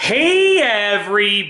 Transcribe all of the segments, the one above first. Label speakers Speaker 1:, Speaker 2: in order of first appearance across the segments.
Speaker 1: Hey everybody!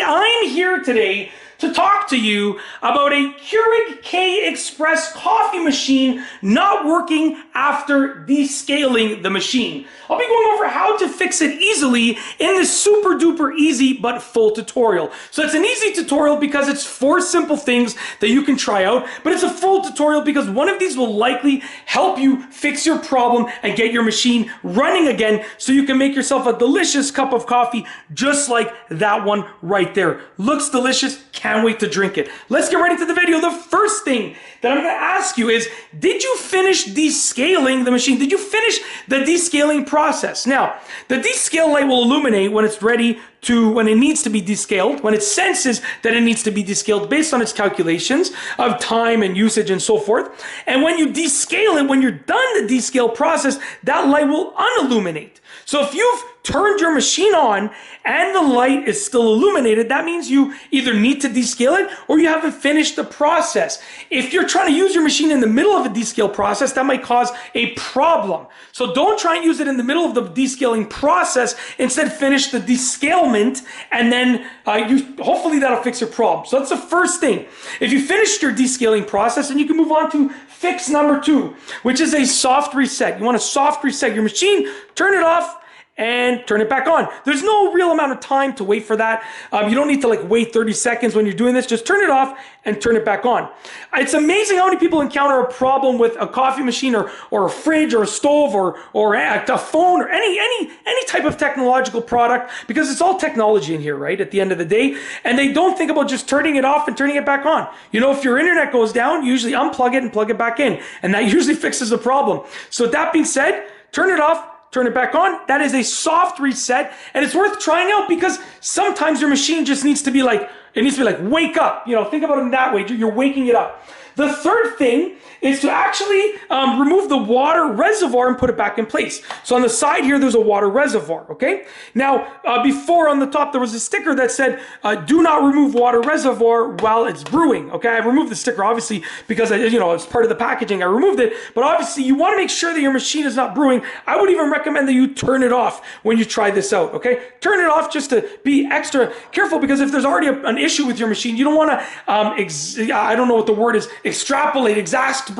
Speaker 1: I'm here today to talk to you about a Keurig K Express coffee machine not working after descaling the machine. I'll be going over how to fix it easily in this super duper easy but full tutorial. So it's an easy tutorial because it's 4 simple things that you can try out, but it's a full tutorial because one of these will likely help you fix your problem and get your machine running again so you can make yourself a delicious cup of coffee just like that one right there. Looks delicious. Can't wait to drink it. Let's get right into the video. The first thing that I'm going to ask you is, did you finish descaling the machine? Did you finish the descaling process? Now, the descale light will illuminate when it's ready to, when it needs to be descaled, when it senses that it needs to be descaled based on its calculations of time and usage and so forth. And when you descale it, when you're done the descale process, that light will unilluminate. So if you've turned your machine on and the light is still illuminated, that means you either need to descale it or you haven't finished the process. If you're trying to use your machine in the middle of a descale process, that might cause a problem. So don't try and use it in the middle of the descaling process. Instead, finish the descalement and then hopefully that'll fix your problem. So that's the first thing. If you finished your descaling process, then you can move on to fix number 2, which is a soft reset. You want to soft reset your machine, turn it off, and turn it back on. There's no real amount of time to wait for that. You don't need to wait 30 seconds when you're doing this. Just turn it off and turn it back on. It's amazing how many people encounter a problem with a coffee machine or a fridge or a stove or a phone or any type of technological product, because it's all technology in here, right? At the end of the day, and they don't think about just turning it off and turning it back on. You know, if your internet goes down, you usually unplug it and plug it back in, and that usually fixes the problem. So with that being said, turn it off, turn it back on. That is a soft reset, and it's worth trying out because sometimes your machine just needs to be like, wake up. You know, think about it in that way. You're waking it up. The third thing is to actually remove the water reservoir and put it back in place. So on the side here, there's a water reservoir, okay? Now, before on the top, there was a sticker that said, do not remove water reservoir while it's brewing, okay? I removed the sticker, obviously, because, it's part of the packaging. I removed it, but obviously, you want to make sure that your machine is not brewing. I would even recommend that you turn it off when you try this out, okay? Turn it off just to be extra careful, because if there's already an issue with your machine, you don't want to, I don't know what the word is, extrapolate, exacerbate.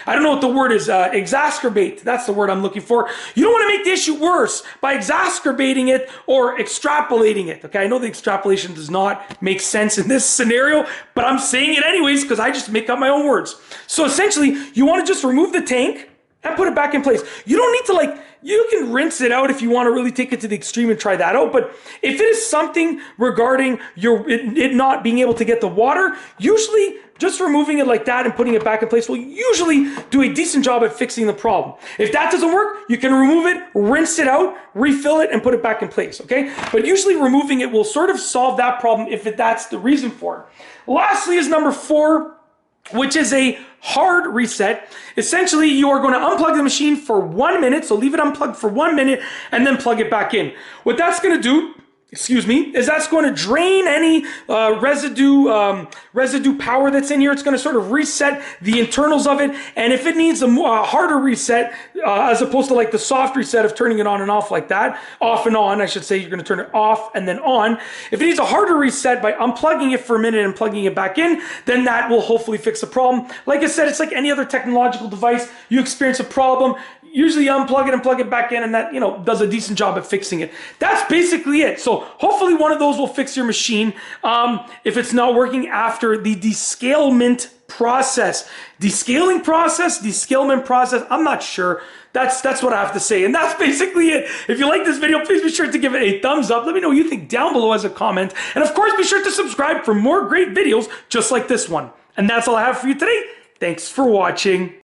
Speaker 1: I don't know what the word is, exacerbate. That's the word I'm looking for. You don't want to make the issue worse by exacerbating it or extrapolating it. Okay, I know the extrapolation does not make sense in this scenario, but I'm saying it anyways because I just make up my own words. So essentially, you want to just remove the tank and put it back in place. You don't need to you can rinse it out if you want to really take it to the extreme and try that out. But if it is something regarding it not being able to get the water, usually just removing it like that and putting it back in place will usually do a decent job at fixing the problem. If that doesn't work, you can remove it, rinse it out, refill it, and put it back in place, okay? But usually removing it will sort of solve that problem if that's the reason for it. Lastly is number 4, which is a hard reset. Essentially, you are going to unplug the machine for 1 minute, so leave it unplugged for 1 minute and then plug it back in. What that's going to do, is that's going to drain any residue power that's in here. It's going to sort of reset the internals of it. And if it needs a harder reset, as opposed to the soft reset of turning it on and off like that, off and on, I should say, you're going to turn it off and then on. If it needs a harder reset by unplugging it for a minute and plugging it back in, then that will hopefully fix the problem. Like I said, it's like any other technological device. You experience a problem, usually unplug it and plug it back in, and that, does a decent job at fixing it. That's basically it. So hopefully one of those will fix your machine if it's not working after the descalement process. Descaling process, descalement process, I'm not sure. That's what I have to say. And that's basically it. If you like this video, please be sure to give it a thumbs up. Let me know what you think down below as a comment. And of course, be sure to subscribe for more great videos just like this one. And that's all I have for you today. Thanks for watching.